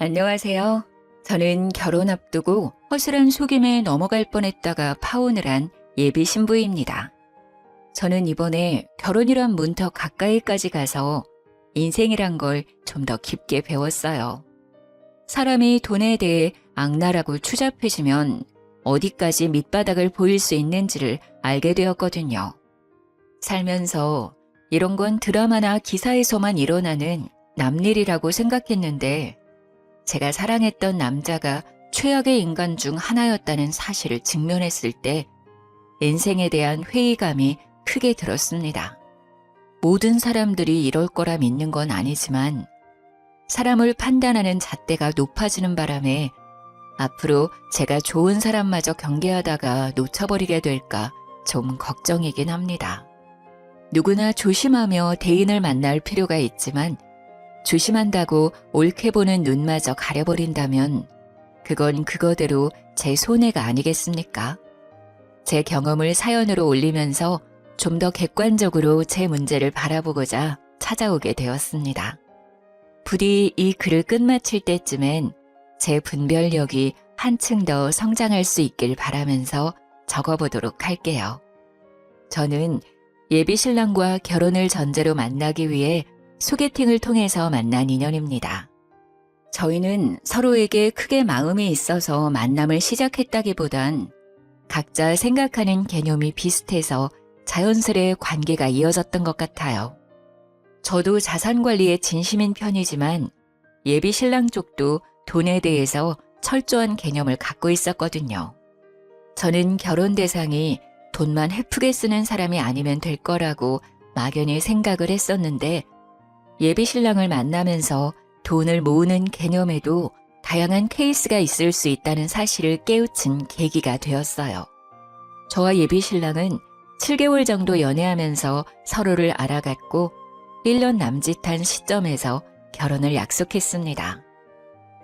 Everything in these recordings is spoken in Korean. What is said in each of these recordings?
안녕하세요. 저는 결혼 앞두고 허술한 속임에 넘어갈 뻔했다가 파혼을 한 예비 신부입니다. 저는 이번에 결혼이란 문턱 가까이까지 가서 인생이란 걸 좀 더 깊게 배웠어요. 사람이 돈에 대해 악랄하고 추잡해지면 어디까지 밑바닥을 보일 수 있는지를 알게 되었거든요. 살면서 이런 건 드라마나 기사에서만 일어나는 남일이라고 생각했는데 제가 사랑했던 남자가 최악의 인간 중 하나였다는 사실을 직면했을 때 인생에 대한 회의감이 크게 들었습니다. 모든 사람들이 이럴 거라 믿는 건 아니지만 사람을 판단하는 잣대가 높아지는 바람에 앞으로 제가 좋은 사람마저 경계하다가 놓쳐버리게 될까 좀 걱정이긴 합니다. 누구나 조심하며 대인을 만날 필요가 있지만 조심한다고 옳게 보는 눈마저 가려버린다면 그건 그거대로 제 손해가 아니겠습니까? 제 경험을 사연으로 올리면서 좀 더 객관적으로 제 문제를 바라보고자 찾아오게 되었습니다. 부디 이 글을 끝마칠 때쯤엔 제 분별력이 한층 더 성장할 수 있길 바라면서 적어보도록 할게요. 저는 예비 신랑과 결혼을 전제로 만나기 위해 소개팅을 통해서 만난 인연입니다. 저희는 서로에게 크게 마음이 있어서 만남을 시작했다기보단 각자 생각하는 개념이 비슷해서 자연스레 관계가 이어졌던 것 같아요. 저도 자산 관리에 진심인 편이지만 예비 신랑 쪽도 돈에 대해서 철저한 개념을 갖고 있었거든요. 저는 결혼 대상이 돈만 헤프게 쓰는 사람이 아니면 될 거라고 막연히 생각을 했었는데 예비 신랑을 만나면서 돈을 모으는 개념에도 다양한 케이스가 있을 수 있다는 사실을 깨우친 계기가 되었어요. 저와 예비 신랑은 7개월 정도 연애하면서 서로를 알아갔고 1년 남짓한 시점에서 결혼을 약속했습니다.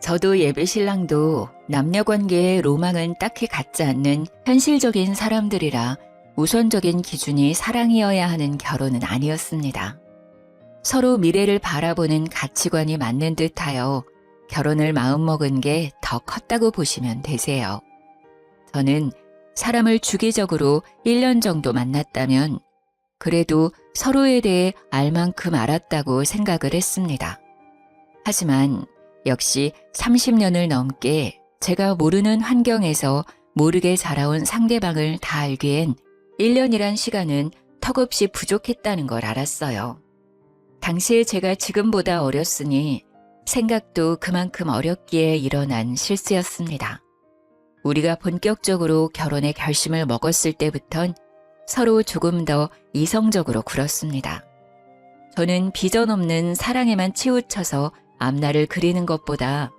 저도 예비 신랑도 남녀관계의 로망은 딱히 갖지 않는 현실적인 사람들이라 우선적인 기준이 사랑이어야 하는 결혼은 아니었습니다. 서로 미래를 바라보는 가치관이 맞는 듯하여 결혼을 마음먹은 게 더 컸다고 보시면 되세요. 저는 사람을 주기적으로 1년 정도 만났다면 그래도 서로에 대해 알 만큼 알았다고 생각을 했습니다. 하지만 역시 30년을 넘게 제가 모르는 환경에서 모르게 자라온 상대방을 다 알기엔 1년이란 시간은 턱없이 부족했다는 걸 알았어요. 당시에 제가 지금보다 어렸으니 생각도 그만큼 어렵기에 일어난 실수였습니다. 우리가 본격적으로 결혼의 결심을 먹었을 때부턴 서로 조금 더 이성적으로 굴었습니다. 저는 비전 없는 사랑에만 치우쳐서 앞날을 그리는 것보다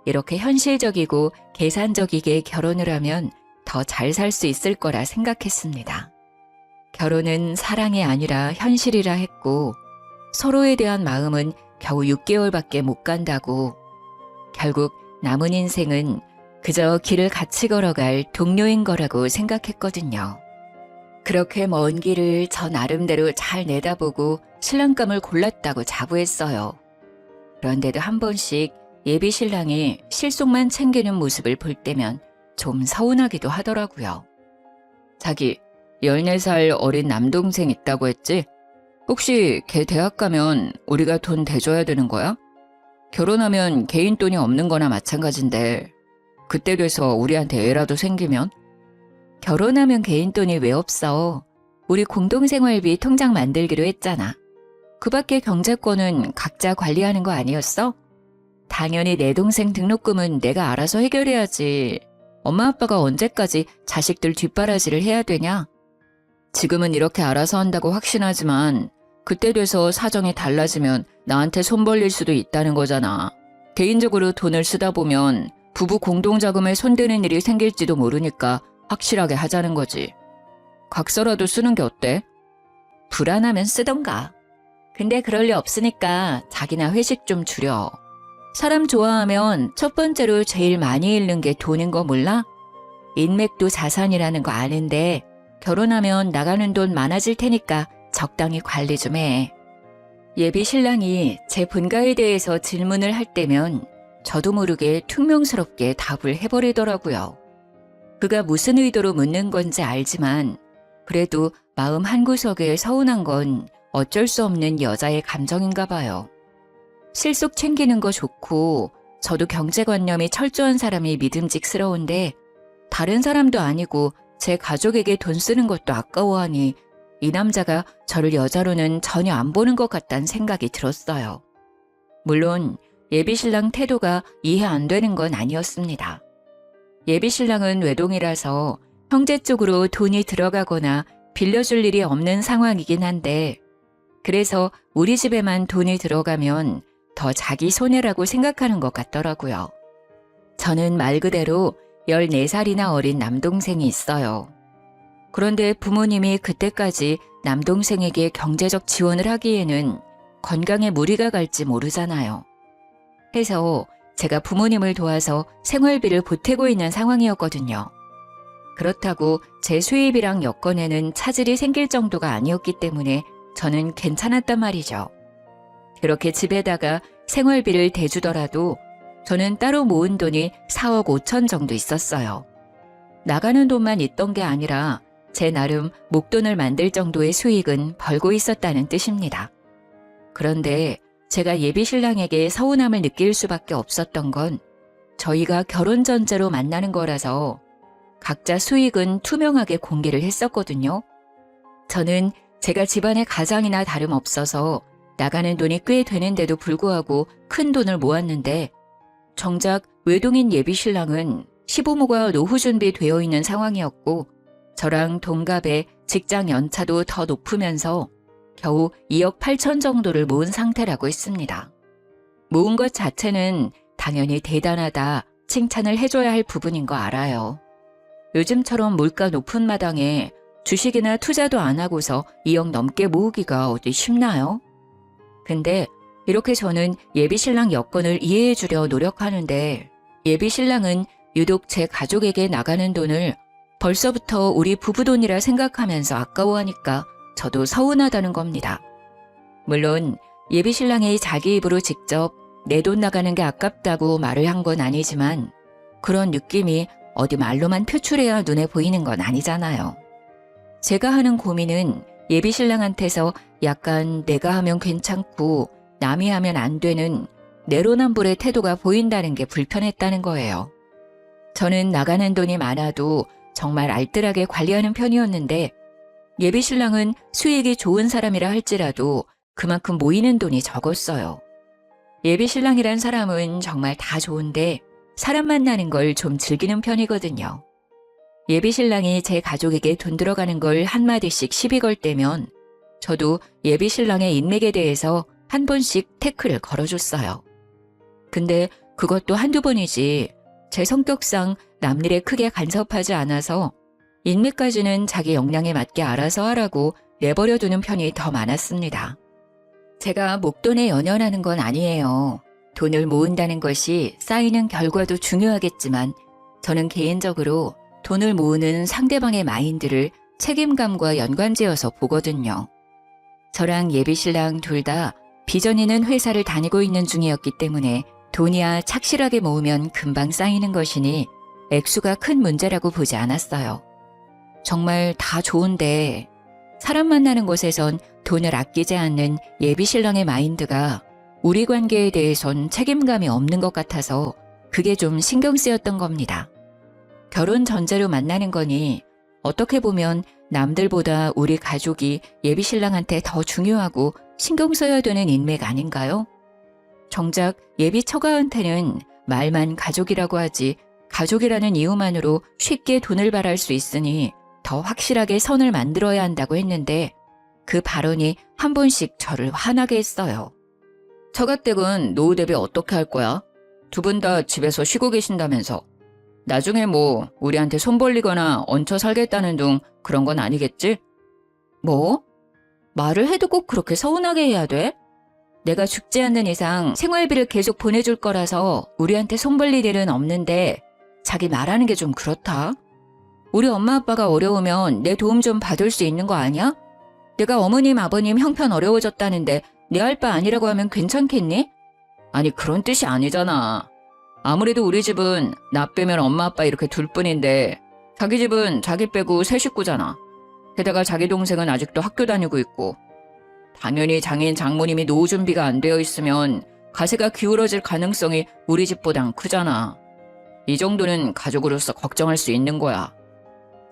이렇게 현실적이고 계산적이게 결혼을 하면 더 잘 살 수 있을 거라 생각했습니다. 결혼은 사랑이 아니라 현실이라 했고 서로에 대한 마음은 겨우 6개월밖에 못 간다고 결국 남은 인생은 그저 길을 같이 걸어갈 동료인 거라고 생각했거든요. 그렇게 먼 길을 저 나름대로 잘 내다보고 신랑감을 골랐다고 자부했어요. 그런데도 한 번씩 예비 신랑이 실속만 챙기는 모습을 볼 때면 좀 서운하기도 하더라고요. 자기 14살 어린 남동생 있다고 했지? 혹시 걔 대학 가면 우리가 돈 대줘야 되는 거야? 결혼하면 개인 돈이 없는 거나 마찬가지인데 그때 돼서 우리한테 애라도 생기면? 결혼하면 개인 돈이 왜 없어? 우리 공동생활비 통장 만들기로 했잖아. 그 밖에 경제권은 각자 관리하는 거 아니었어? 당연히 내 동생 등록금은 내가 알아서 해결해야지. 엄마 아빠가 언제까지 자식들 뒷바라지를 해야 되냐? 지금은 이렇게 알아서 한다고 확신하지만 그때 돼서 사정이 달라지면 나한테 손 벌릴 수도 있다는 거잖아. 개인적으로 돈을 쓰다 보면 부부 공동자금에 손대는 일이 생길지도 모르니까 확실하게 하자는 거지. 각서라도 쓰는 게 어때? 불안하면 쓰던가. 근데 그럴 리 없으니까 자기나 회식 좀 줄여. 사람 좋아하면 첫 번째로 제일 많이 잃는 게 돈인 거 몰라? 인맥도 자산이라는 거 아는데 결혼하면 나가는 돈 많아질 테니까 적당히 관리 좀 해. 예비 신랑이 제 본가에 대해서 질문을 할 때면 저도 모르게 퉁명스럽게 답을 해버리더라고요. 그가 무슨 의도로 묻는 건지 알지만 그래도 마음 한구석에 서운한 건 어쩔 수 없는 여자의 감정인가 봐요. 실속 챙기는 거 좋고 저도 경제관념이 철저한 사람이 믿음직스러운데 다른 사람도 아니고 제 가족에게 돈 쓰는 것도 아까워하니 이 남자가 저를 여자로는 전혀 안 보는 것 같다는 생각이 들었어요. 물론 예비신랑 태도가 이해 안 되는 건 아니었습니다. 예비신랑은 외동이라서 형제 쪽으로 돈이 들어가거나 빌려줄 일이 없는 상황이긴 한데 그래서 우리 집에만 돈이 들어가면 더 자기 손해라고 생각하는 것 같더라고요. 저는 말 그대로 14살이나 어린 남동생이 있어요. 그런데 부모님이 그때까지 남동생에게 경제적 지원을 하기에는 건강에 무리가 갈지 모르잖아요. 해서 제가 부모님을 도와서 생활비를 보태고 있는 상황이었거든요. 그렇다고 제 수입이랑 여건에는 차질이 생길 정도가 아니었기 때문에 저는 괜찮았단 말이죠. 그렇게 집에다가 생활비를 대주더라도 저는 따로 모은 돈이 4억 5천 정도 있었어요. 나가는 돈만 있던 게 아니라 제 나름 목돈을 만들 정도의 수익은 벌고 있었다는 뜻입니다. 그런데 제가 예비신랑에게 서운함을 느낄 수밖에 없었던 건 저희가 결혼 전제로 만나는 거라서 각자 수익은 투명하게 공개를 했었거든요. 저는 제가 집안의 가장이나 다름없어서 나가는 돈이 꽤 되는데도 불구하고 큰 돈을 모았는데 정작 외동인 예비신랑은 시부모가 노후 준비되어 있는 상황이었고 저랑 동갑에 직장 연차도 더 높으면서 겨우 2억 8천 정도를 모은 상태라고 했습니다. 모은 것 자체는 당연히 대단하다 칭찬을 해줘야 할 부분인 거 알아요. 요즘처럼 물가 높은 마당에 주식이나 투자도 안 하고서 2억 넘게 모으기가 어디 쉽나요? 근데 이렇게 저는 예비신랑 여건을 이해해 주려 노력하는데 예비신랑은 유독 제 가족에게 나가는 돈을 벌써부터 우리 부부 돈이라 생각하면서 아까워하니까 저도 서운하다는 겁니다. 물론 예비신랑이 자기 입으로 직접 내 돈 나가는 게 아깝다고 말을 한 건 아니지만 그런 느낌이 어디 말로만 표출해야 눈에 보이는 건 아니잖아요. 제가 하는 고민은 예비신랑한테서 약간 내가 하면 괜찮고 남이 하면 안 되는 내로남불의 태도가 보인다는 게 불편했다는 거예요. 저는 나가는 돈이 많아도 정말 알뜰하게 관리하는 편이었는데 예비신랑은 수익이 좋은 사람이라 할지라도 그만큼 모이는 돈이 적었어요. 예비신랑이란 사람은 정말 다 좋은데 사람 만나는 걸 좀 즐기는 편이거든요. 예비신랑이 제 가족에게 돈 들어가는 걸 한마디씩 시비 걸 때면 저도 예비신랑의 인맥에 대해서 한 번씩 태클을 걸어줬어요. 근데 그것도 한두 번이지 제 성격상 남일에 크게 간섭하지 않아서 인맥까지는 자기 역량에 맞게 알아서 하라고 내버려두는 편이 더 많았습니다. 제가 목돈에 연연하는 건 아니에요. 돈을 모은다는 것이 쌓이는 결과도 중요하겠지만 저는 개인적으로 돈을 모으는 상대방의 마인드를 책임감과 연관지어서 보거든요. 저랑 예비신랑 둘 다 비전 있는 회사를 다니고 있는 중이었기 때문에 돈이야 착실하게 모으면 금방 쌓이는 것이니 액수가 큰 문제라고 보지 않았어요. 정말 다 좋은데 사람 만나는 곳에선 돈을 아끼지 않는 예비신랑의 마인드가 우리 관계에 대해선 책임감이 없는 것 같아서 그게 좀 신경 쓰였던 겁니다. 결혼 전제로 만나는 거니 어떻게 보면 남들보다 우리 가족이 예비신랑한테 더 중요하고 신경 써야 되는 인맥 아닌가요? 정작 예비 처가한테는 말만 가족이라고 하지 가족이라는 이유만으로 쉽게 돈을 발할 수 있으니 더 확실하게 선을 만들어야 한다고 했는데 그 발언이 한 번씩 저를 화나게 했어요. 처가댁은 노후 대비 어떻게 할 거야? 두 분 다 집에서 쉬고 계신다면서. 나중에 뭐 우리한테 손 벌리거나 얹혀 살겠다는 둥 그런 건 아니겠지? 뭐? 말을 해도 꼭 그렇게 서운하게 해야 돼? 내가 죽지 않는 이상 생활비를 계속 보내줄 거라서 우리한테 손 벌릴 일은 없는데 자기 말하는 게 좀 그렇다. 우리 엄마 아빠가 어려우면 내 도움 좀 받을 수 있는 거 아니야? 내가 어머님 아버님 형편 어려워졌다는데 내 할 바 아니라고 하면 괜찮겠니? 아니 그런 뜻이 아니잖아. 아무래도 우리 집은 나 빼면 엄마 아빠 이렇게 둘뿐인데 자기 집은 자기 빼고 세 식구잖아. 게다가 자기 동생은 아직도 학교 다니고 있고 당연히 장인 장모님이 노후 준비가 안 되어 있으면 가세가 기울어질 가능성이 우리 집보단 크잖아. 이 정도는 가족으로서 걱정할 수 있는 거야.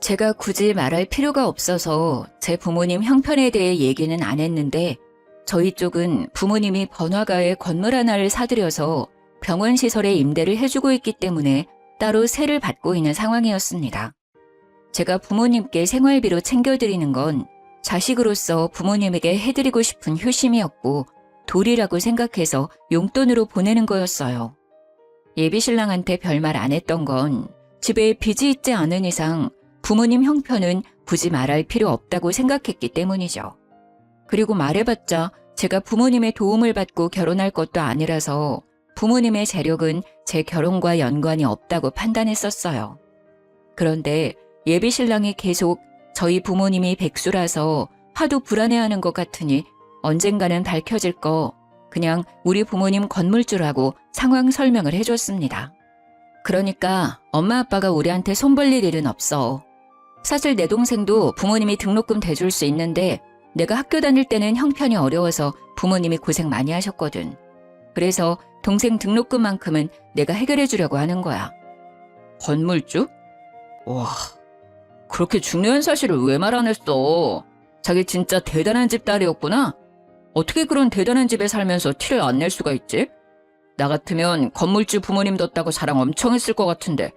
제가 굳이 말할 필요가 없어서 제 부모님 형편에 대해 얘기는 안 했는데 저희 쪽은 부모님이 번화가에 건물 하나를 사들여서 병원 시설에 임대를 해주고 있기 때문에 따로 세를 받고 있는 상황이었습니다. 제가 부모님께 생활비로 챙겨드리는 건 자식으로서 부모님에게 해드리고 싶은 효심이었고 도리라고 생각해서 용돈으로 보내는 거였어요. 예비신랑한테 별말 안 했던 건 집에 빚이 있지 않은 이상 부모님 형편은 굳이 말할 필요 없다고 생각했기 때문이죠. 그리고 말해봤자 제가 부모님의 도움을 받고 결혼할 것도 아니라서 부모님의 재력은 제 결혼과 연관이 없다고 판단했었어요. 그런데 예비신랑이 계속 저희 부모님이 백수라서 하도 불안해하는 것 같으니 언젠가는 밝혀질 거 그냥 우리 부모님 건물주라고 상황 설명을 해줬습니다. 그러니까 엄마 아빠가 우리한테 손 벌릴 일은 없어. 사실 내 동생도 부모님이 등록금 대줄 수 있는데 내가 학교 다닐 때는 형편이 어려워서 부모님이 고생 많이 하셨거든. 그래서 동생 등록금만큼은 내가 해결해 주려고 하는 거야. 건물주? 와, 그렇게 중요한 사실을 왜 말 안 했어? 자기 진짜 대단한 집 딸이었구나? 어떻게 그런 대단한 집에 살면서 티를 안 낼 수가 있지? 나 같으면 건물주 부모님 뒀다고 자랑 엄청 했을 것 같은데.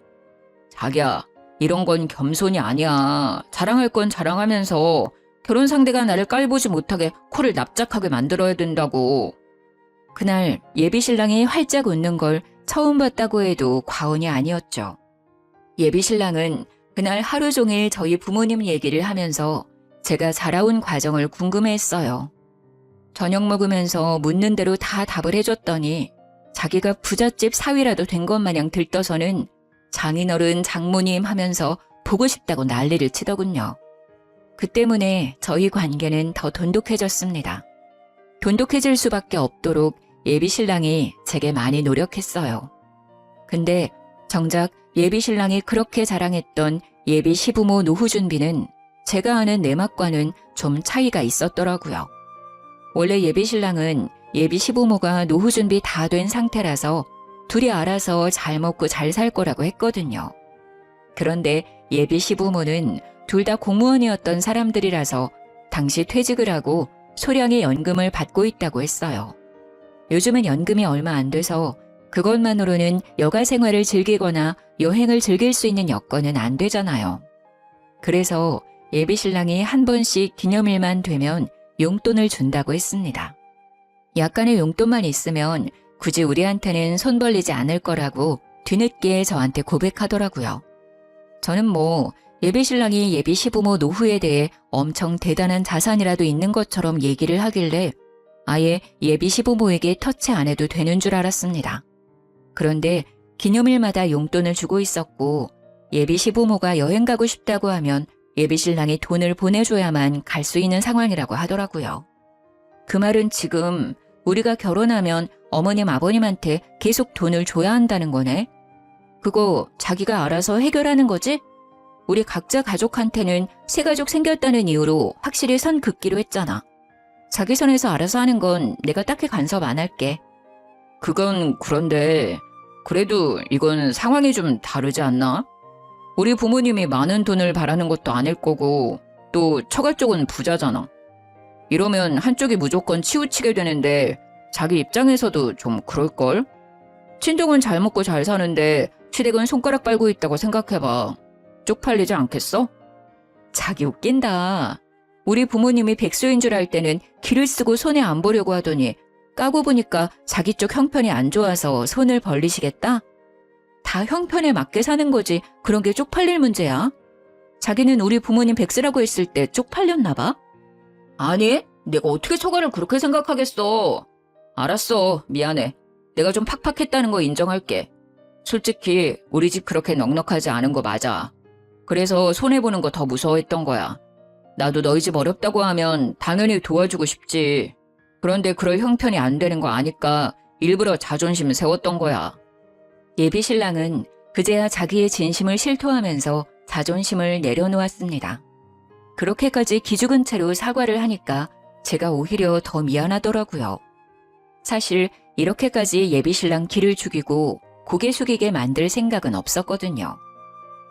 자기야, 이런 건 겸손이 아니야. 자랑할 건 자랑하면서 결혼 상대가 나를 깔보지 못하게 코를 납작하게 만들어야 된다고. 그날 예비신랑이 활짝 웃는 걸 처음 봤다고 해도 과언이 아니었죠. 예비신랑은 그날 하루 종일 저희 부모님 얘기를 하면서 제가 자라온 과정을 궁금해했어요. 저녁 먹으면서 묻는 대로 다 답을 해줬더니 자기가 부잣집 사위라도 된 것 마냥 들떠서는 장인어른 장모님 하면서 보고 싶다고 난리를 치더군요. 그 때문에 저희 관계는 더 돈독해졌습니다. 돈독해질 수밖에 없도록 예비신랑이 제게 많이 노력했어요. 근데 정작 예비신랑이 그렇게 자랑했던 예비 시부모 노후 준비는 제가 아는 내막과는 좀 차이가 있었더라고요. 원래 예비신랑은 예비 시부모가 노후 준비 다 된 상태라서 둘이 알아서 잘 먹고 잘 살 거라고 했거든요. 그런데 예비 시부모는 둘 다 공무원이었던 사람들이라서 당시 퇴직을 하고 소량의 연금을 받고 있다고 했어요. 요즘은 연금이 얼마 안 돼서 그것만으로는 여가 생활을 즐기거나 여행을 즐길 수 있는 여건은 안 되잖아요. 그래서 예비신랑이 한 번씩 기념일만 되면 용돈을 준다고 했습니다. 약간의 용돈만 있으면 굳이 우리한테는 손 벌리지 않을 거라고 뒤늦게 저한테 고백하더라고요. 저는 예비신랑이 예비 시부모 노후에 대해 엄청 대단한 자산이라도 있는 것처럼 얘기를 하길래 아예 예비 시부모에게 터치 안 해도 되는 줄 알았습니다. 그런데 기념일마다 용돈을 주고 있었고 예비 시부모가 여행 가고 싶다고 하면 예비신랑이 돈을 보내줘야만 갈 수 있는 상황이라고 하더라고요. 그 말은 지금 우리가 결혼하면 어머님 아버님한테 계속 돈을 줘야 한다는 거네. 그거 자기가 알아서 해결하는 거지? 우리 각자 가족한테는 새 가족 생겼다는 이유로 확실히 선 긋기로 했잖아. 자기 선에서 알아서 하는 건 내가 딱히 간섭 안 할게. 그건 그런데 그래도 이건 상황이 좀 다르지 않나? 우리 부모님이 많은 돈을 바라는 것도 아닐 거고 또 처가 쪽은 부자잖아. 이러면 한쪽이 무조건 치우치게 되는데 자기 입장에서도 좀 그럴걸? 친정은 잘 먹고 잘 사는데 시댁은 손가락 빨고 있다고 생각해봐. 쪽팔리지 않겠어? 자기 웃긴다. 우리 부모님이 백수인 줄 알 때는 기를 쓰고 손에 안 보려고 하더니 까고 보니까 자기 쪽 형편이 안 좋아서 손을 벌리시겠다? 다 형편에 맞게 사는 거지 그런 게 쪽팔릴 문제야? 자기는 우리 부모님 백수라고 했을 때 쪽팔렸나 봐? 아니, 내가 어떻게 처가를 그렇게 생각하겠어. 알았어, 미안해. 내가 좀 팍팍했다는 거 인정할게. 솔직히 우리 집 그렇게 넉넉하지 않은 거 맞아. 그래서 손해보는 거 더 무서워했던 거야. 나도 너희 집 어렵다고 하면 당연히 도와주고 싶지. 그런데 그럴 형편이 안 되는 거 아니까 일부러 자존심 세웠던 거야. 예비신랑은 그제야 자기의 진심을 실토하면서 자존심을 내려놓았습니다. 그렇게까지 기죽은 채로 사과를 하니까 제가 오히려 더 미안하더라고요. 사실 이렇게까지 예비신랑 기를 죽이고 고개 숙이게 만들 생각은 없었거든요.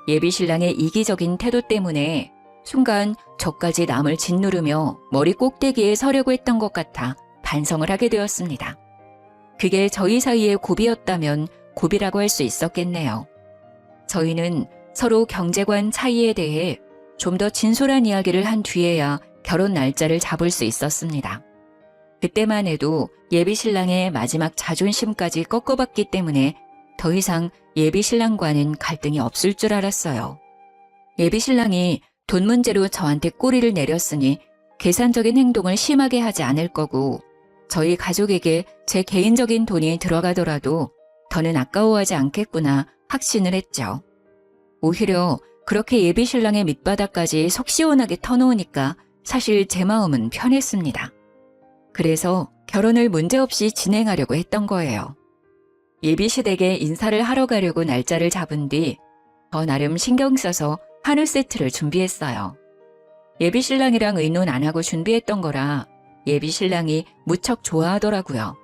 예비신랑의 이기적인 태도 때문에 순간 저까지 남을 짓누르며 머리 꼭대기에 서려고 했던 것 같아 반성을 하게 되었습니다. 그게 저희 사이의 고비였다면 고비라고 할 수 있었겠네요. 저희는 서로 경제관 차이에 대해 좀 더 진솔한 이야기를 한 뒤에야 결혼 날짜를 잡을 수 있었습니다. 그때만 해도 예비신랑의 마지막 자존심까지 꺾어봤기 때문에 더 이상 예비신랑과는 갈등이 없을 줄 알았어요. 예비신랑이 돈 문제로 저한테 꼬리를 내렸으니 계산적인 행동을 심하게 하지 않을 거고 저희 가족에게 제 개인적인 돈이 들어가더라도 더는 아까워하지 않겠구나 확신을 했죠. 오히려 그렇게 예비신랑의 밑바닥까지 속 시원하게 터놓으니까 사실 제 마음은 편했습니다. 그래서 결혼을 문제없이 진행하려고 했던 거예요. 예비시댁에 인사를 하러 가려고 날짜를 잡은 뒤 더 나름 신경 써서 한우 세트를 준비했어요. 예비신랑이랑 의논 안 하고 준비했던 거라 예비신랑이 무척 좋아하더라고요.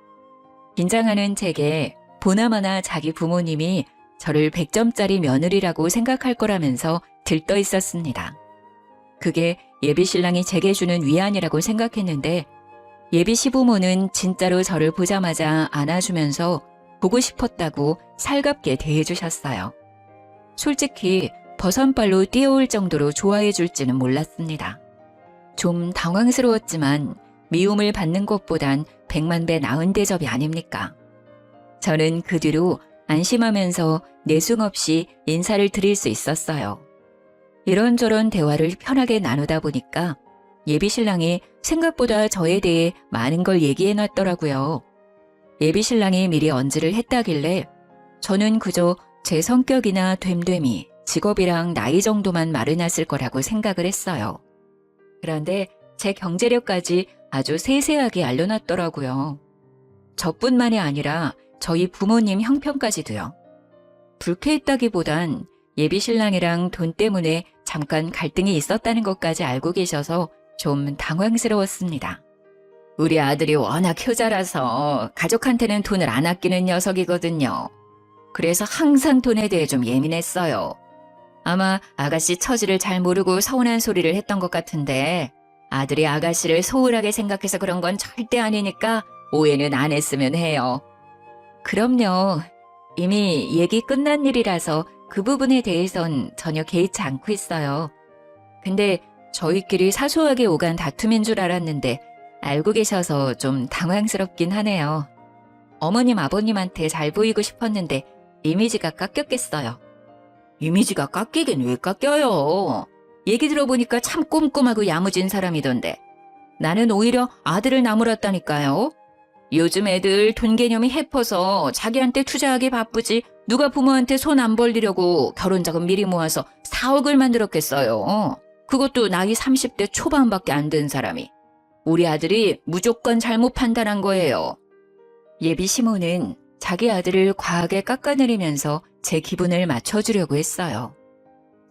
긴장하는 제게 보나마나 자기 부모님이 저를 100점짜리 며느리라고 생각할 거라면서 들떠 있었습니다. 그게 예비신랑이 제게 주는 위안이라고 생각했는데 예비 시부모는 진짜로 저를 보자마자 안아주면서 보고 싶었다고 살갑게 대해주셨어요. 솔직히 버선발로 뛰어올 정도로 좋아해 줄지는 몰랐습니다. 좀 당황스러웠지만 미움을 받는 것보단 100만 배 나은 대접이 아닙니까? 저는 그 뒤로 안심하면서 내숭 없이 인사를 드릴 수 있었어요. 이런저런 대화를 편하게 나누다 보니까 예비신랑이 생각보다 저에 대해 많은 걸 얘기해 놨더라고요. 예비신랑이 미리 언지를 했다길래 저는 그저 제 성격이나 됨됨이, 직업이랑 나이 정도만 말해놨을 거라고 생각을 했어요. 그런데 제 경제력까지 아주 세세하게 알려놨더라고요. 저뿐만이 아니라 저희 부모님 형편까지도요. 불쾌했다기보단 예비신랑이랑 돈 때문에 잠깐 갈등이 있었다는 것까지 알고 계셔서 좀 당황스러웠습니다. 우리 아들이 워낙 효자라서 가족한테는 돈을 안 아끼는 녀석이거든요. 그래서 항상 돈에 대해 좀 예민했어요. 아마 아가씨 처지를 잘 모르고 서운한 소리를 했던 것 같은데 아들이 아가씨를 소홀하게 생각해서 그런 건 절대 아니니까 오해는 안 했으면 해요. 그럼요. 이미 얘기 끝난 일이라서 그 부분에 대해선 전혀 개의치 않고 있어요. 근데 저희끼리 사소하게 오간 다툼인 줄 알았는데 알고 계셔서 좀 당황스럽긴 하네요. 어머님 아버님한테 잘 보이고 싶었는데 이미지가 깎였겠어요. 이미지가 깎이긴 왜 깎여요? 얘기 들어보니까 참 꼼꼼하고 야무진 사람이던데. 나는 오히려 아들을 나무랐다니까요. 요즘 애들 돈 개념이 해퍼서 자기한테 투자하기 바쁘지 누가 부모한테 손 안 벌리려고 결혼자금 미리 모아서 4억을 만들었겠어요. 그것도 나이 30대 초반밖에 안 된 사람이. 우리 아들이 무조건 잘못 판단한 거예요. 예비 시모는 자기 아들을 과하게 깎아내리면서 제 기분을 맞춰주려고 했어요.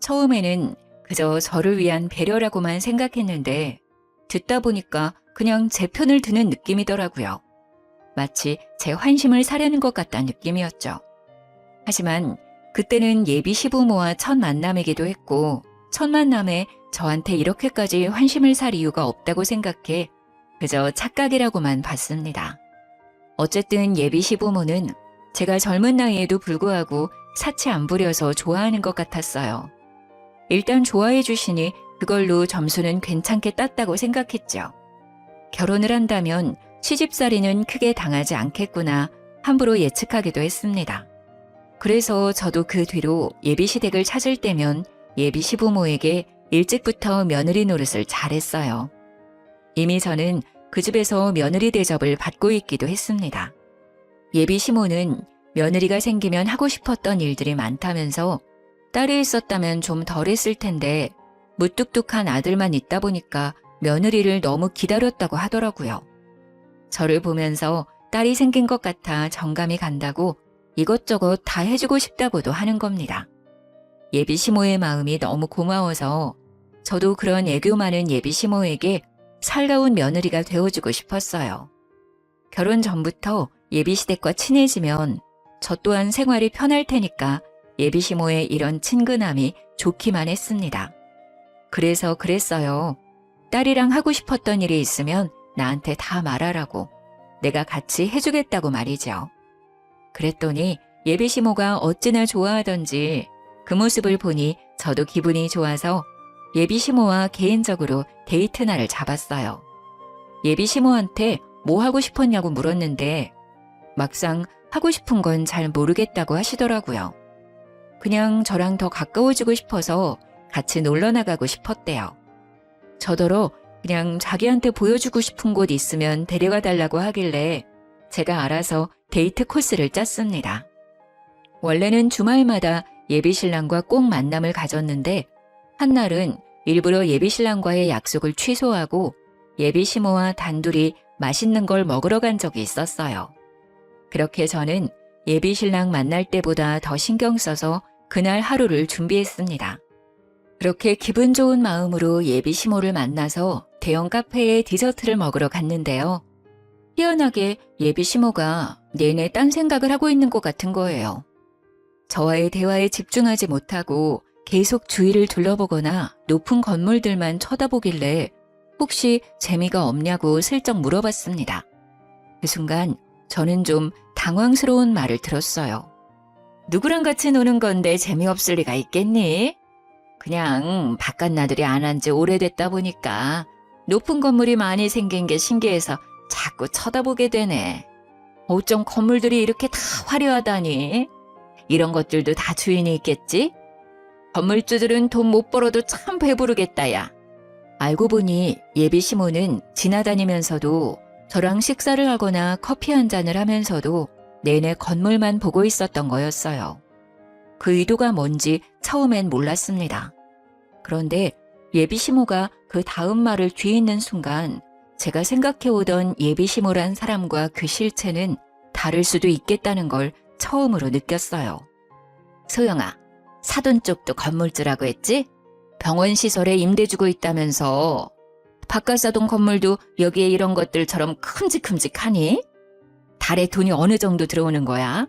처음에는 그저 저를 위한 배려라고만 생각했는데 듣다 보니까 그냥 제 편을 드는 느낌이더라고요. 마치 제 환심을 사려는 것 같다는 느낌이었죠. 하지만 그때는 예비 시부모와 첫 만남이기도 했고 첫 만남에 저한테 이렇게까지 환심을 살 이유가 없다고 생각해 그저 착각이라고만 봤습니다. 어쨌든 예비 시부모는 제가 젊은 나이에도 불구하고 사치 안 부려서 좋아하는 것 같았어요. 일단 좋아해 주시니 그걸로 점수는 괜찮게 땄다고 생각했죠. 결혼을 한다면 시집살이는 크게 당하지 않겠구나 함부로 예측하기도 했습니다. 그래서 저도 그 뒤로 예비시댁을 찾을 때면 예비 시부모에게 일찍부터 며느리 노릇을 잘했어요. 이미 저는 그 집에서 며느리 대접을 받고 있기도 했습니다. 예비 시모는 며느리가 생기면 하고 싶었던 일들이 많다면서 딸이 있었다면 좀 덜 했을 텐데 무뚝뚝한 아들만 있다 보니까 며느리를 너무 기다렸다고 하더라고요. 저를 보면서 딸이 생긴 것 같아 정감이 간다고 이것저것 다 해주고 싶다고도 하는 겁니다. 예비 시모의 마음이 너무 고마워서 저도 그런 애교 많은 예비 시모에게 살가운 며느리가 되어주고 싶었어요. 결혼 전부터 예비 시댁과 친해지면 저 또한 생활이 편할 테니까 예비 시모의 이런 친근함이 좋기만 했습니다. 그래서 그랬어요. 딸이랑 하고 싶었던 일이 있으면 나한테 다 말하라고. 내가 같이 해주겠다고 말이죠. 그랬더니 예비 시모가 어찌나 좋아하던지 그 모습을 보니 저도 기분이 좋아서 예비 시모와 개인적으로 데이트 날을 잡았어요. 예비 시모한테 뭐 하고 싶었냐고 물었는데 막상 하고 싶은 건 잘 모르겠다고 하시더라고요. 그냥 저랑 더 가까워지고 싶어서 같이 놀러 나가고 싶었대요. 저더러 그냥 자기한테 보여주고 싶은 곳 있으면 데려가 달라고 하길래 제가 알아서 데이트 코스를 짰습니다. 원래는 주말마다 예비신랑과 꼭 만남을 가졌는데 한날은 일부러 예비신랑과의 약속을 취소하고 예비시모와 단둘이 맛있는 걸 먹으러 간 적이 있었어요. 그렇게 저는 예비신랑 만날 때보다 더 신경 써서 그날 하루를 준비했습니다. 그렇게 기분 좋은 마음으로 예비시모를 만나서 대형 카페에 디저트를 먹으러 갔는데요. 희한하게 예비시모가 내내 딴 생각을 하고 있는 것 같은 거예요. 저와의 대화에 집중하지 못하고 계속 주위를 둘러보거나 높은 건물들만 쳐다보길래 혹시 재미가 없냐고 슬쩍 물어봤습니다. 그 순간 저는 좀 당황스러운 말을 들었어요. 누구랑 같이 노는 건데 재미없을 리가 있겠니? 그냥 바깥 나들이 안 한 지 오래됐다 보니까 높은 건물이 많이 생긴 게 신기해서 자꾸 쳐다보게 되네. 어쩜 건물들이 이렇게 다 화려하다니? 이런 것들도 다 주인이 있겠지? 건물주들은 돈 못 벌어도 참 배부르겠다, 야. 알고 보니 예비 시모는 지나다니면서도 저랑 식사를 하거나 커피 한 잔을 하면서도 내내 건물만 보고 있었던 거였어요. 그 의도가 뭔지 처음엔 몰랐습니다. 그런데 예비 시모가 그 다음 말을 뒤있는 순간 제가 생각해오던 예비 시모란 사람과 그 실체는 다를 수도 있겠다는 걸 처음으로 느꼈어요. 소영아, 사돈 쪽도 건물주라고 했지? 병원 시설에 임대 주고 있다면서. 바깥사돈 건물도 여기에 이런 것들처럼 큼직큼직하니? 달에 돈이 어느 정도 들어오는 거야?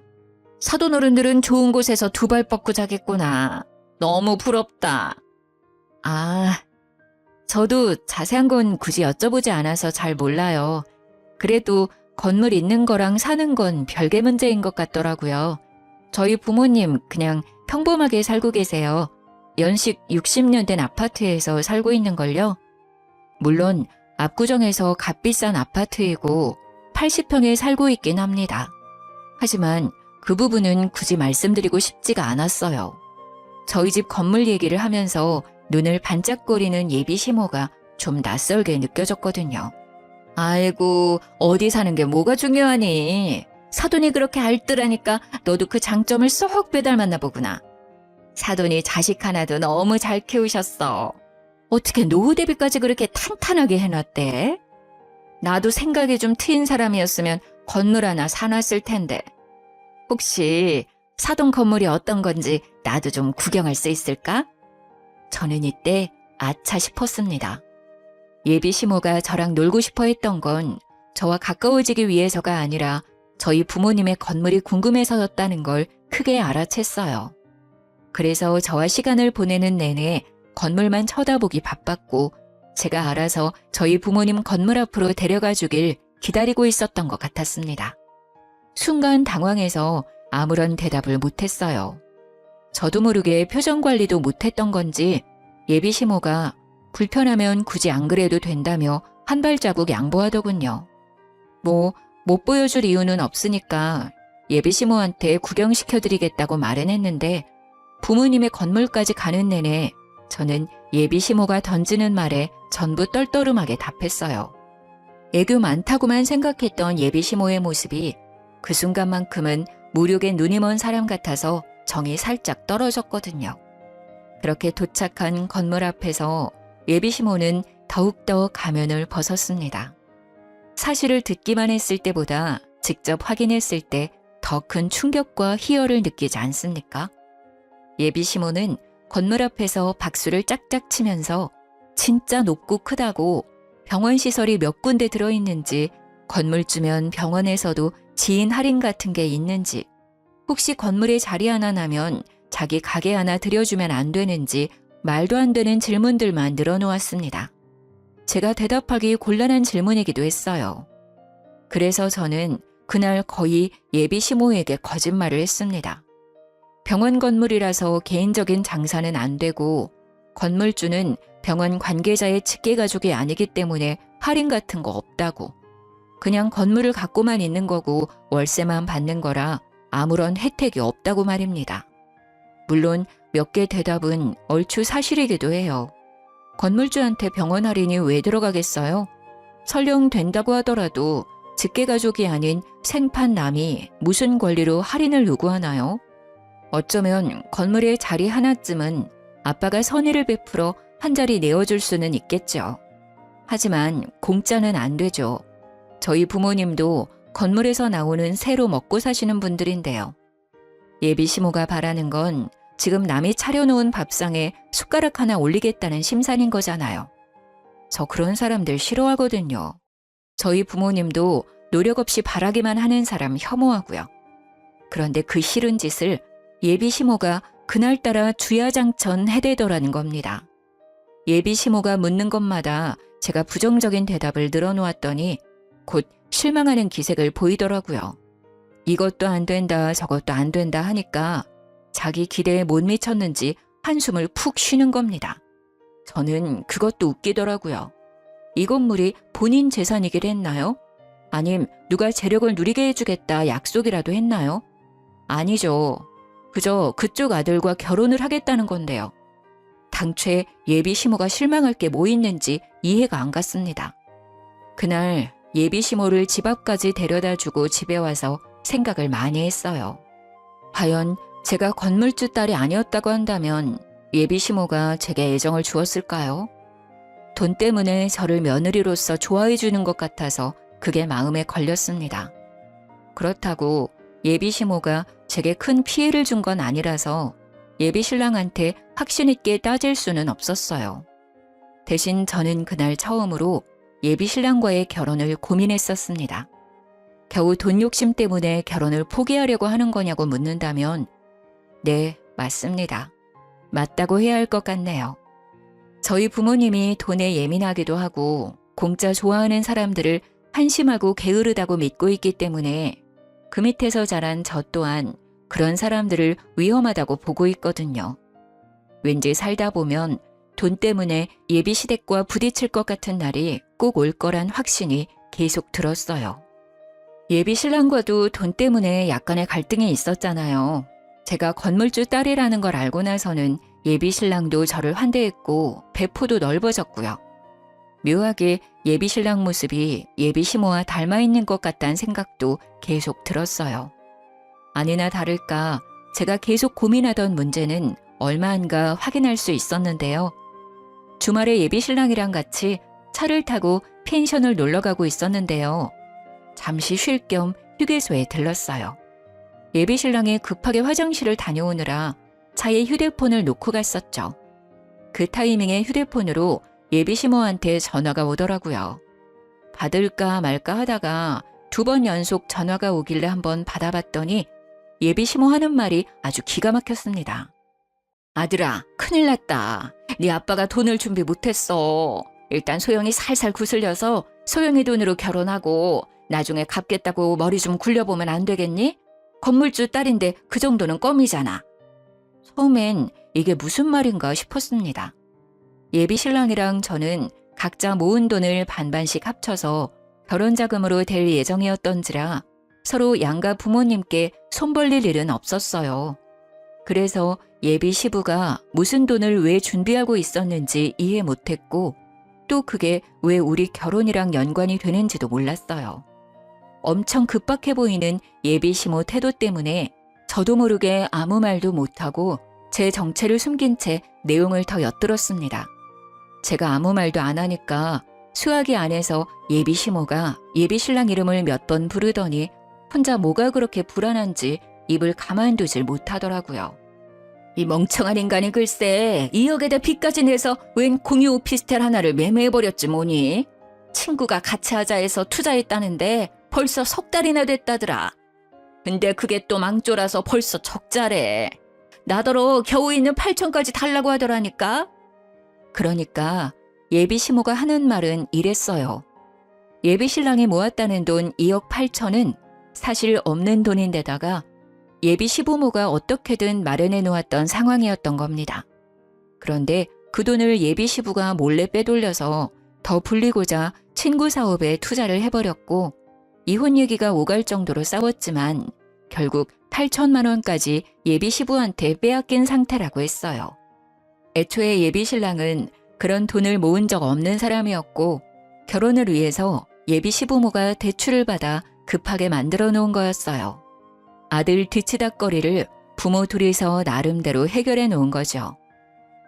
사돈 어른들은 좋은 곳에서 두 발 뻗고 자겠구나. 너무 부럽다. 아, 저도 자세한 건 굳이 여쭤보지 않아서 잘 몰라요. 그래도 건물 있는 거랑 사는 건 별개 문제인 것 같더라고요. 저희 부모님 그냥 평범하게 살고 계세요. 연식 60년 된 아파트에서 살고 있는걸요. 물론 압구정에서 값비싼 아파트이고 80평에 살고 있긴 합니다. 하지만 그 부분은 굳이 말씀드리고 싶지가 않았어요. 저희 집 건물 얘기를 하면서 눈을 반짝거리는 예비 시모가 좀 낯설게 느껴졌거든요. 아이고, 어디 사는 게 뭐가 중요하니? 사돈이 그렇게 알뜰하니까 너도 그 장점을 쏙 빼닮았나 보구나. 사돈이 자식 하나도 너무 잘 키우셨어. 어떻게 노후 대비까지 그렇게 탄탄하게 해놨대? 나도 생각이 좀 트인 사람이었으면 건물 하나 사놨을 텐데. 혹시 사돈 건물이 어떤 건지 나도 좀 구경할 수 있을까? 저는 이때 아차 싶었습니다. 예비 시모가 저랑 놀고 싶어 했던 건 저와 가까워지기 위해서가 아니라 저희 부모님의 건물이 궁금해서였다는 걸 크게 알아챘어요. 그래서 저와 시간을 보내는 내내 건물만 쳐다보기 바빴고 제가 알아서 저희 부모님 건물 앞으로 데려가 주길 기다리고 있었던 것 같았습니다. 순간 당황해서 아무런 대답을 못했어요. 저도 모르게 표정 관리도 못했던 건지 예비 시모가 불편하면 굳이 안 그래도 된다며 한 발자국 양보하더군요. 못 보여줄 이유는 없으니까 예비 시모한테 구경시켜드리겠다고 말은 했는데 부모님의 건물까지 가는 내내 저는 예비 시모가 던지는 말에 전부 떨떠름하게 답했어요. 애교 많다고만 생각했던 예비 시모의 모습이 그 순간만큼은 무력에 눈이 먼 사람 같아서 정이 살짝 떨어졌거든요. 그렇게 도착한 건물 앞에서 예비 시모는 더욱더 가면을 벗었습니다. 사실을 듣기만 했을 때보다 직접 확인했을 때 더 큰 충격과 희열을 느끼지 않습니까? 예비 시모는 건물 앞에서 박수를 짝짝 치면서 진짜 높고 크다고 병원 시설이 몇 군데 들어있는지, 건물주면 병원에서도 지인 할인 같은 게 있는지, 혹시 건물에 자리 하나 나면 자기 가게 하나 들여주면 안 되는지 말도 안 되는 질문들만 늘어놓았습니다. 제가 대답하기 곤란한 질문이기도 했어요. 그래서 저는 그날 거의 예비 시모에게 거짓말을 했습니다. 병원 건물이라서 개인적인 장사는 안 되고 건물주는 병원 관계자의 직계가족이 아니기 때문에 할인 같은 거 없다고, 그냥 건물을 갖고만 있는 거고 월세만 받는 거라 아무런 혜택이 없다고 말입니다. 물론 몇 개 대답은 얼추 사실이기도 해요. 건물주한테 병원 할인이 왜 들어가겠어요? 설령 된다고 하더라도 직계가족이 아닌 생판 남이 무슨 권리로 할인을 요구하나요? 어쩌면 건물에 자리 하나쯤은 아빠가 선의를 베풀어 한 자리 내어줄 수는 있겠죠. 하지만 공짜는 안 되죠. 저희 부모님도 건물에서 나오는 새로 먹고 사시는 분들인데요. 예비 시모가 바라는 건 지금 남이 차려놓은 밥상에 숟가락 하나 올리겠다는 심산인 거잖아요. 저 그런 사람들 싫어하거든요. 저희 부모님도 노력 없이 바라기만 하는 사람 혐오하고요. 그런데 그 싫은 짓을 예비 시모가 그날따라 주야장천 해대더라는 겁니다. 예비 시모가 묻는 것마다 제가 부정적인 대답을 늘어놓았더니 곧 실망하는 기색을 보이더라고요. 이것도 안 된다, 저것도 안 된다 하니까 자기 기대에 못 미쳤는지 한숨을 푹 쉬는 겁니다. 저는 그것도 웃기더라고요. 이 건물이 본인 재산이길 했나요? 아님 누가 재력을 누리게 해주겠다 약속이라도 했나요? 아니죠. 그저 그쪽 아들과 결혼을 하겠다는 건데요. 당최 예비 시모가 실망할 게 뭐 있는지 이해가 안 갔습니다. 그날 예비 시모를 집 앞까지 데려다주고 집에 와서 생각을 많이 했어요. 과연 제가 건물주 딸이 아니었다고 한다면 예비 시모가 제게 애정을 주었을까요? 돈 때문에 저를 며느리로서 좋아해 주는 것 같아서 그게 마음에 걸렸습니다. 그렇다고 예비 시모가 제게 큰 피해를 준 건 아니라서 예비 신랑한테 확신 있게 따질 수는 없었어요. 대신 저는 그날 처음으로 예비 신랑과의 결혼을 고민했었습니다. 겨우 돈 욕심 때문에 결혼을 포기하려고 하는 거냐고 묻는다면 네, 맞습니다. 맞다고 해야 할 것 같네요. 저희 부모님이 돈에 예민하기도 하고 공짜 좋아하는 사람들을 한심하고 게으르다고 믿고 있기 때문에 그 밑에서 자란 저 또한 그런 사람들을 위험하다고 보고 있거든요. 왠지 살다 보면 돈 때문에 예비 시댁과 부딪힐 것 같은 날이 꼭 올 거란 확신이 계속 들었어요. 예비 신랑과도 돈 때문에 약간의 갈등이 있었잖아요. 제가 건물주 딸이라는 걸 알고 나서는 예비 신랑도 저를 환대했고 배포도 넓어졌고요. 묘하게 예비 신랑 모습이 예비 시모와 닮아 있는 것 같다는 생각도 계속 들었어요. 아니나 다를까 제가 계속 고민하던 문제는 얼마 안가 확인할 수 있었는데요. 주말에 예비 신랑이랑 같이 차를 타고 펜션을 놀러 가고 있었는데요. 잠시 쉴 겸 휴게소에 들렀어요. 예비 신랑이 급하게 화장실을 다녀오느라 차에 휴대폰을 놓고 갔었죠. 그 타이밍에 휴대폰으로 예비 시모한테 전화가 오더라고요. 받을까 말까 하다가 2번 연속 전화가 오길래 한번 받아봤더니 예비 시모 하는 말이 아주 기가 막혔습니다. 아들아, 큰일 났다. 네 아빠가 돈을 준비 못했어. 일단 소영이 살살 구슬려서 소영이 돈으로 결혼하고 나중에 갚겠다고 머리 좀 굴려보면 안 되겠니? 건물주 딸인데 그 정도는 껌이잖아. 처음엔 이게 무슨 말인가 싶었습니다. 예비 신랑이랑 저는 각자 모은 돈을 반반씩 합쳐서 결혼자금으로 될 예정이었던지라 서로 양가 부모님께 손 벌릴 일은 없었어요. 그래서 예비 시부가 무슨 돈을 왜 준비하고 있었는지 이해 못했고 또 그게 왜 우리 결혼이랑 연관이 되는지도 몰랐어요. 엄청 급박해 보이는 예비 시모 태도 때문에 저도 모르게 아무 말도 못하고 제 정체를 숨긴 채 내용을 더 엿들었습니다. 제가 아무 말도 안 하니까 수화기 안에서 예비 시모가 예비 신랑 이름을 몇 번 부르더니 혼자 뭐가 그렇게 불안한지 입을 가만두질 못하더라고요. 이 멍청한 인간이 글쎄 2억에다 빚까지 내서 웬 공유 오피스텔 하나를 매매해버렸지 뭐니. 친구가 같이 하자 해서 투자했다는데 벌써 석 달이나 됐다더라. 근데 그게 또 망조라서 벌써 적자래. 나더러 겨우 있는 8천까지 달라고 하더라니까. 그러니까 예비 시모가 하는 말은 이랬어요. 예비 신랑이 모았다는 돈 2억 8천은 사실 없는 돈인데다가 예비 시부모가 어떻게든 마련해 놓았던 상황이었던 겁니다. 그런데 그 돈을 예비 시부가 몰래 빼돌려서 더 불리고자 친구 사업에 투자를 해버렸고 이혼 얘기가 오갈 정도로 싸웠지만 결국 8천만 원까지 예비 시부한테 빼앗긴 상태라고 했어요. 애초에 예비 신랑은 그런 돈을 모은 적 없는 사람이었고 결혼을 위해서 예비 시부모가 대출을 받아 급하게 만들어 놓은 거였어요. 아들 뒤치다꺼리를 부모 둘이서 나름대로 해결해 놓은 거죠.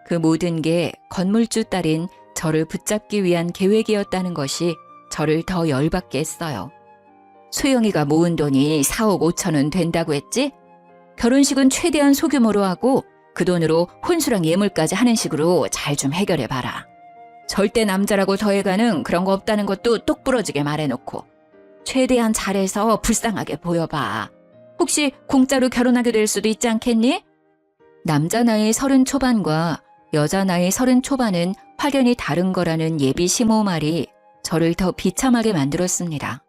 그 모든 게 건물주 딸인 저를 붙잡기 위한 계획이었다는 것이 저를 더 열받게 했어요. 소영이가 모은 돈이 4억 5천은 된다고 했지? 결혼식은 최대한 소규모로 하고 그 돈으로 혼수랑 예물까지 하는 식으로 잘 좀 해결해봐라. 절대 남자라고 더해가는 그런 거 없다는 것도 똑부러지게 말해놓고 최대한 잘해서 불쌍하게 보여봐. 혹시 공짜로 결혼하게 될 수도 있지 않겠니? 남자 나이 30 초반과 여자 나이 30 초반은 확연히 다른 거라는 예비 시모 말이 저를 더 비참하게 만들었습니다.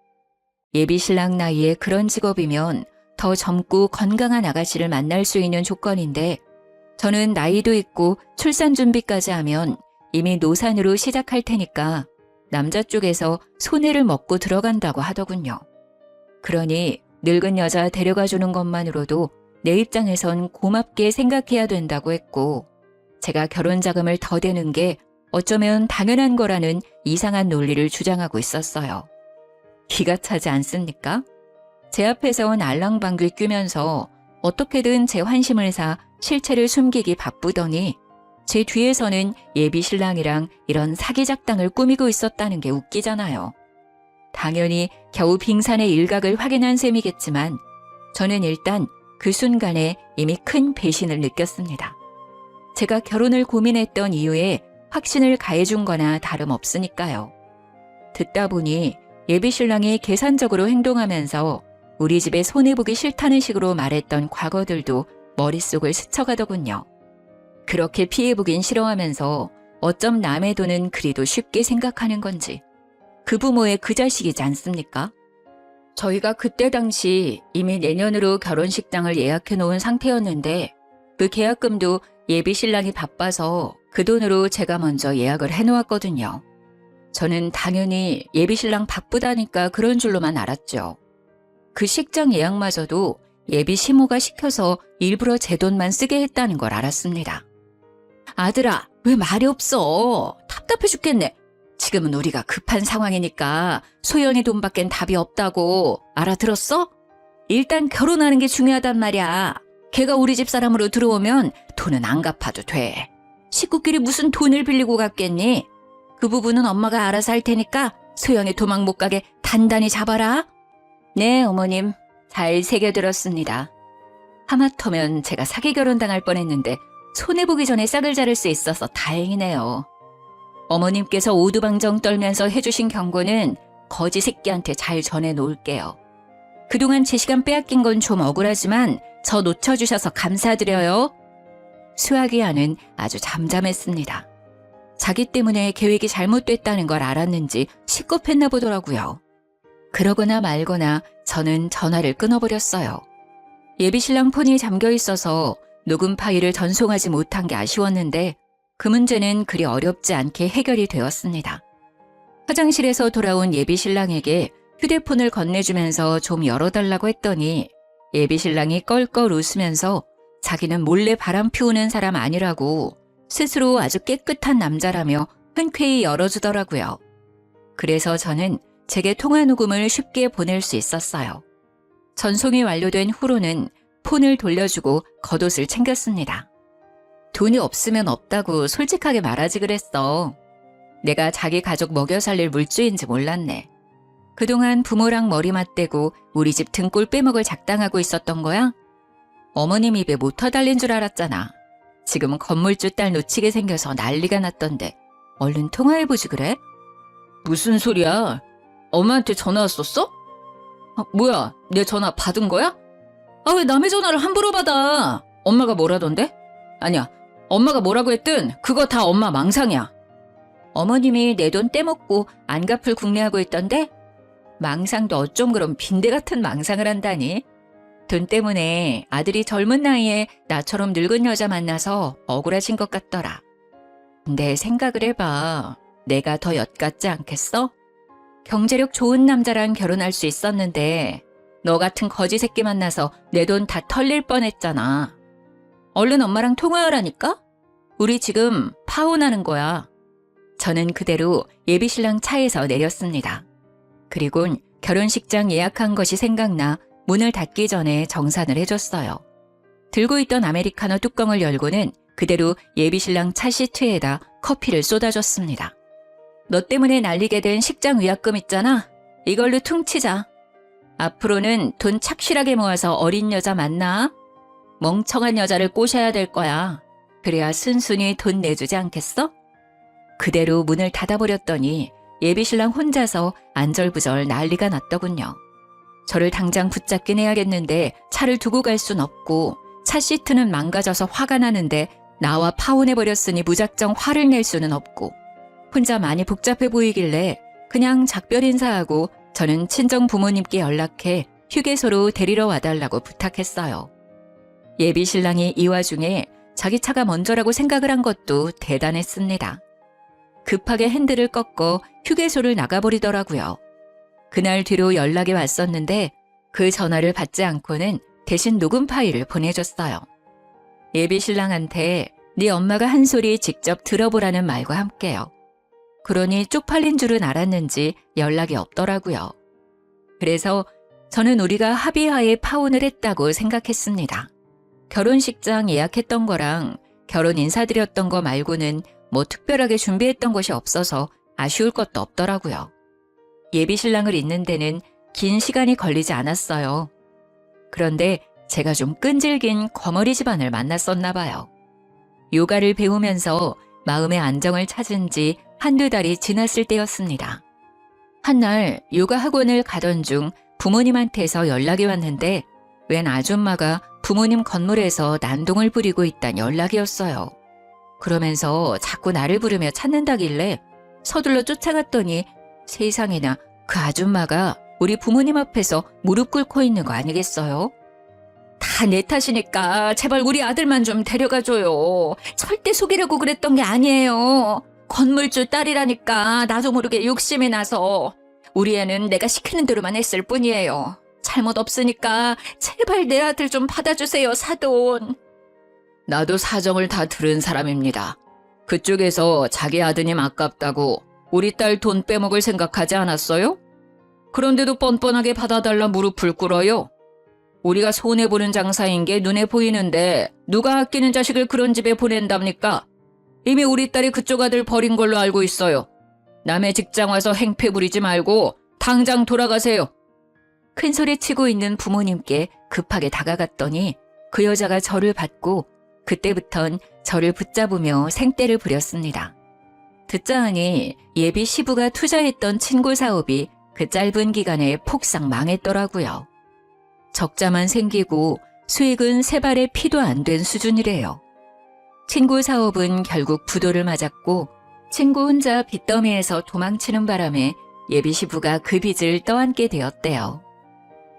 예비 신랑 나이에 그런 직업이면 더 젊고 건강한 아가씨를 만날 수 있는 조건인데 저는 나이도 있고 출산 준비까지 하면 이미 노산으로 시작할 테니까 남자 쪽에서 손해를 먹고 들어간다고 하더군요. 그러니 늙은 여자 데려가 주는 것만으로도 내 입장에선 고맙게 생각해야 된다고 했고 제가 결혼 자금을 더 대는 게 어쩌면 당연한 거라는 이상한 논리를 주장하고 있었어요. 기가 차지 않습니까? 제 앞에선 알랑방귀 뀌면서 어떻게든 제 환심을 사 실체를 숨기기 바쁘더니 제 뒤에서는 예비 신랑이랑 이런 사기 작당을 꾸미고 있었다는 게 웃기잖아요. 당연히 겨우 빙산의 일각을 확인한 셈이겠지만 저는 일단 그 순간에 이미 큰 배신을 느꼈습니다. 제가 결혼을 고민했던 이유에 확신을 가해준 거나 다름없으니까요. 듣다 보니 예비 신랑이 계산적으로 행동하면서 우리 집에 손해보기 싫다는 식으로 말했던 과거들도 머릿속을 스쳐가더군요. 그렇게 피해보긴 싫어하면서 어쩜 남의 돈은 그리도 쉽게 생각하는 건지. 그 부모의 그 자식이지 않습니까? 저희가 그때 당시 이미 내년으로 결혼식장을 예약해 놓은 상태였는데 그 계약금도 예비 신랑이 바빠서 그 돈으로 제가 먼저 예약을 해 놓았거든요. 저는 당연히 예비 신랑 바쁘다니까 그런 줄로만 알았죠. 그 식장 예약마저도 예비 시모가 시켜서 일부러 제 돈만 쓰게 했다는 걸 알았습니다. 아들아, 왜 말이 없어? 답답해 죽겠네. 지금은 우리가 급한 상황이니까 소연이 돈밖엔 답이 없다고 알아들었어? 일단 결혼하는 게 중요하단 말이야. 걔가 우리 집 사람으로 들어오면 돈은 안 갚아도 돼. 식구끼리 무슨 돈을 빌리고 갔겠니? 그 부분은 엄마가 알아서 할 테니까 소영이 도망 못 가게 단단히 잡아라. 네, 어머님. 잘 새겨들었습니다. 하마터면 제가 사기 결혼 당할 뻔했는데 손해보기 전에 싹을 자를 수 있어서 다행이네요. 어머님께서 오두방정 떨면서 해주신 경고는 거지 새끼한테 잘 전해놓을게요. 그동안 제 시간 빼앗긴 건 좀 억울하지만 저 놓쳐주셔서 감사드려요. 수학이 아는 아주 잠잠했습니다. 자기 때문에 계획이 잘못됐다는 걸 알았는지 식겁했나 보더라고요. 그러거나 말거나 저는 전화를 끊어버렸어요. 예비신랑 폰이 잠겨 있어서 녹음 파일을 전송하지 못한 게 아쉬웠는데 그 문제는 그리 어렵지 않게 해결이 되었습니다. 화장실에서 돌아온 예비신랑에게 휴대폰을 건네주면서 좀 열어달라고 했더니 예비신랑이 껄껄 웃으면서 자기는 몰래 바람 피우는 사람 아니라고 스스로 아주 깨끗한 남자라며 흔쾌히 열어주더라고요. 그래서 저는 제게 통화 녹음을 쉽게 보낼 수 있었어요. 전송이 완료된 후로는 폰을 돌려주고 겉옷을 챙겼습니다. 돈이 없으면 없다고 솔직하게 말하지 그랬어. 내가 자기 가족 먹여 살릴 물주인지 몰랐네. 그동안 부모랑 머리 맞대고 우리 집 등골 빼먹을 작당하고 있었던 거야? 어머님 입에 모터 달린 줄 알았잖아. 지금 건물주 딸 놓치게 생겨서 난리가 났던데 얼른 통화해보지 그래? 무슨 소리야? 엄마한테 전화 왔었어? 뭐야, 내 전화 받은 거야? 왜 남의 전화를 함부로 받아? 엄마가 뭐라던데? 아니야, 엄마가 뭐라고 했든 그거 다 엄마 망상이야. 어머님이 내 돈 떼먹고 안 갚을 궁리하고 있던데? 망상도 어쩜 그런 빈대 같은 망상을 한다니? 돈 때문에 아들이 젊은 나이에 나처럼 늙은 여자 만나서 억울하신 것 같더라. 근데 생각을 해봐. 내가 더 엿같지 않겠어? 경제력 좋은 남자랑 결혼할 수 있었는데 너 같은 거지 새끼 만나서 내 돈 다 털릴 뻔했잖아. 얼른 엄마랑 통화하라니까? 우리 지금 파혼하는 거야. 저는 그대로 예비신랑 차에서 내렸습니다. 그리곤 결혼식장 예약한 것이 생각나 문을 닫기 전에 정산을 해줬어요. 들고 있던 아메리카노 뚜껑을 열고는 그대로 예비신랑 차 시트에다 커피를 쏟아줬습니다. 너 때문에 날리게 된 식장 위약금 있잖아. 이걸로 퉁치자. 앞으로는 돈 착실하게 모아서 어린 여자 만나. 멍청한 여자를 꼬셔야 될 거야. 그래야 순순히 돈 내주지 않겠어? 그대로 문을 닫아버렸더니 예비신랑 혼자서 안절부절 난리가 났더군요. 저를 당장 붙잡긴 해야겠는데 차를 두고 갈 순 없고 차 시트는 망가져서 화가 나는데 나와 파혼해버렸으니 무작정 화를 낼 수는 없고 혼자 많이 복잡해 보이길래 그냥 작별 인사하고 저는 친정 부모님께 연락해 휴게소로 데리러 와달라고 부탁했어요. 예비신랑이 이 와중에 자기 차가 먼저라고 생각을 한 것도 대단했습니다. 급하게 핸들을 꺾어 휴게소를 나가버리더라고요. 그날 뒤로 연락이 왔었는데 그 전화를 받지 않고는 대신 녹음 파일을 보내줬어요. 예비신랑한테 네 엄마가 한 소리 직접 들어보라는 말과 함께요. 그러니 쪽팔린 줄은 알았는지 연락이 없더라고요. 그래서 저는 우리가 합의하에 파혼을 했다고 생각했습니다. 결혼식장 예약했던 거랑 결혼 인사드렸던 거 말고는 뭐 특별하게 준비했던 것이 없어서 아쉬울 것도 없더라고요. 예비신랑을 잇는 데는 긴 시간이 걸리지 않았어요. 그런데 제가 좀 끈질긴 거머리 집안을 만났었나 봐요. 요가를 배우면서 마음의 안정을 찾은 지 한두 달이 지났을 때였습니다. 한날 요가 학원을 가던 중 부모님한테서 연락이 왔는데 웬 아줌마가 부모님 건물에서 난동을 부리고 있다는 연락이었어요. 그러면서 자꾸 나를 부르며 찾는다길래 서둘러 쫓아갔더니 세상에나 그 아줌마가 우리 부모님 앞에서 무릎 꿇고 있는 거 아니겠어요? 다 내 탓이니까 제발 우리 아들만 좀 데려가줘요. 절대 속이려고 그랬던 게 아니에요. 건물주 딸이라니까 나도 모르게 욕심이 나서. 우리 애는 내가 시키는 대로만 했을 뿐이에요. 잘못 없으니까 제발 내 아들 좀 받아주세요, 사돈. 나도 사정을 다 들은 사람입니다. 그쪽에서 자기 아드님 아깝다고 우리 딸 돈 빼먹을 생각하지 않았어요? 그런데도 뻔뻔하게 받아달라 무릎을 꿇어요. 우리가 손해보는 장사인 게 눈에 보이는데 누가 아끼는 자식을 그런 집에 보낸답니까? 이미 우리 딸이 그쪽 아들 버린 걸로 알고 있어요. 남의 직장 와서 행패 부리지 말고 당장 돌아가세요. 큰 소리 치고 있는 부모님께 급하게 다가갔더니 그 여자가 저를 받고 그때부턴 저를 붙잡으며 생떼를 부렸습니다. 듣자 하니 예비 시부가 투자했던 친구 사업이 그 짧은 기간에 폭삭 망했더라고요. 적자만 생기고 수익은 세 발의 피도 안 된 수준이래요. 친구 사업은 결국 부도를 맞았고 친구 혼자 빚더미에서 도망치는 바람에 예비 시부가 그 빚을 떠안게 되었대요.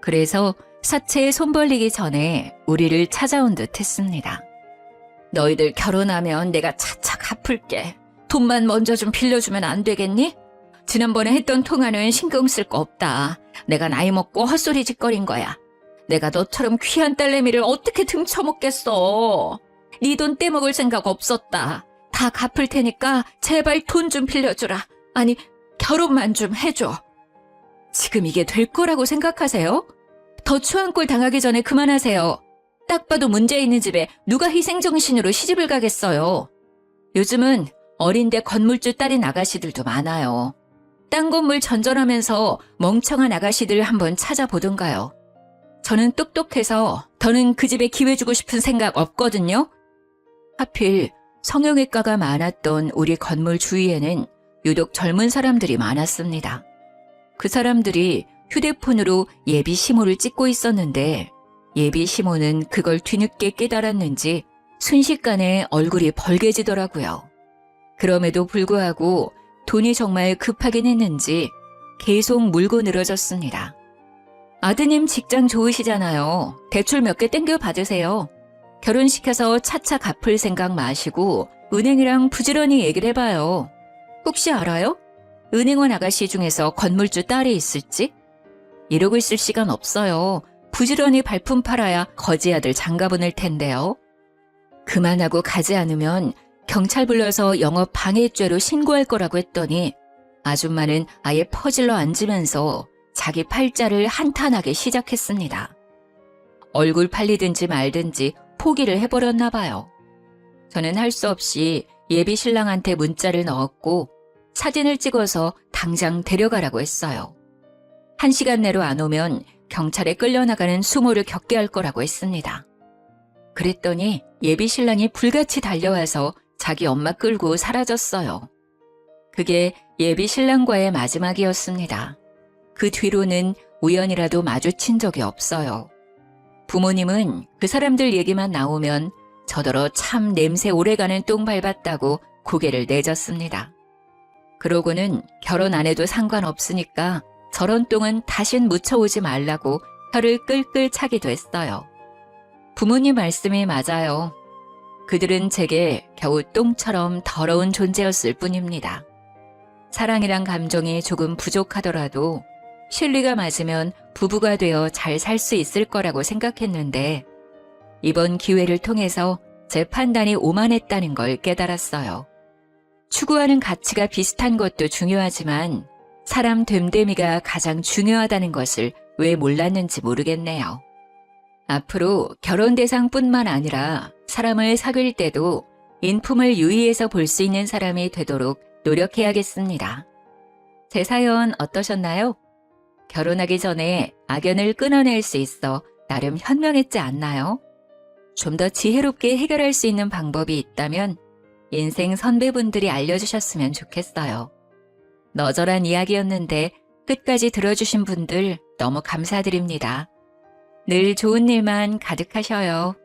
그래서 사채에 손 벌리기 전에 우리를 찾아온 듯 했습니다. 너희들 결혼하면 내가 차차 갚을게. 돈만 먼저 좀 빌려주면 안 되겠니? 지난번에 했던 통화는 신경 쓸 거 없다. 내가 나이 먹고 헛소리 짓거린 거야. 내가 너처럼 귀한 딸내미를 어떻게 등쳐먹겠어. 네 돈 떼먹을 생각 없었다. 다 갚을 테니까 제발 돈 좀 빌려주라. 아니, 결혼만 좀 해줘. 지금 이게 될 거라고 생각하세요? 더 추한 꼴 당하기 전에 그만하세요. 딱 봐도 문제 있는 집에 누가 희생정신으로 시집을 가겠어요. 요즘은 어린데 건물주 딸인 아가씨들도 많아요. 딴 건물 전전하면서 멍청한 아가씨들 한번 찾아보던가요. 저는 똑똑해서 더는 그 집에 기회 주고 싶은 생각 없거든요. 하필 성형외과가 많았던 우리 건물 주위에는 유독 젊은 사람들이 많았습니다. 그 사람들이 휴대폰으로 예비 시모를 찍고 있었는데 예비 시모는 그걸 뒤늦게 깨달았는지 순식간에 얼굴이 벌개지더라고요. 그럼에도 불구하고 돈이 정말 급하긴 했는지 계속 물고 늘어졌습니다. 아드님 직장 좋으시잖아요. 대출 몇 개 땡겨 받으세요. 결혼시켜서 차차 갚을 생각 마시고 은행이랑 부지런히 얘기를 해봐요. 혹시 알아요? 은행원 아가씨 중에서 건물주 딸이 있을지? 이러고 있을 시간 없어요. 부지런히 발품 팔아야 거지 아들 장가 보낼 텐데요. 그만하고 가지 않으면 경찰 불러서 영업 방해죄로 신고할 거라고 했더니 아줌마는 아예 퍼질러 앉으면서 자기 팔자를 한탄하게 시작했습니다. 얼굴 팔리든지 말든지 포기를 해버렸나 봐요. 저는 할 수 없이 예비 신랑한테 문자를 넣었고 사진을 찍어서 당장 데려가라고 했어요. 1시간 내로 안 오면 경찰에 끌려나가는 수모를 겪게 할 거라고 했습니다. 그랬더니 예비 신랑이 불같이 달려와서 자기 엄마 끌고 사라졌어요. 그게 예비 신랑과의 마지막이었습니다. 그 뒤로는 우연이라도 마주친 적이 없어요. 부모님은 그 사람들 얘기만 나오면 저더러 참 냄새 오래가는 똥 밟았다고 고개를 내젓습니다. 그러고는 결혼 안 해도 상관없으니까 저런 똥은 다신 묻혀오지 말라고 혀를 끌끌 차기도 했어요. 부모님 말씀이 맞아요. 그들은 제게 겨우 똥처럼 더러운 존재였을 뿐입니다. 사랑이란 감정이 조금 부족하더라도 신뢰가 맞으면 부부가 되어 잘 살 수 있을 거라고 생각했는데 이번 기회를 통해서 제 판단이 오만했다는 걸 깨달았어요. 추구하는 가치가 비슷한 것도 중요하지만 사람 됨됨이가 가장 중요하다는 것을 왜 몰랐는지 모르겠네요. 앞으로 결혼 대상뿐만 아니라 사람을 사귈 때도 인품을 유의해서 볼 수 있는 사람이 되도록 노력해야겠습니다. 제 사연 어떠셨나요? 결혼하기 전에 악연을 끊어낼 수 있어 나름 현명했지 않나요? 좀 더 지혜롭게 해결할 수 있는 방법이 있다면 인생 선배분들이 알려주셨으면 좋겠어요. 너절한 이야기였는데 끝까지 들어주신 분들 너무 감사드립니다. 늘 좋은 일만 가득하셔요.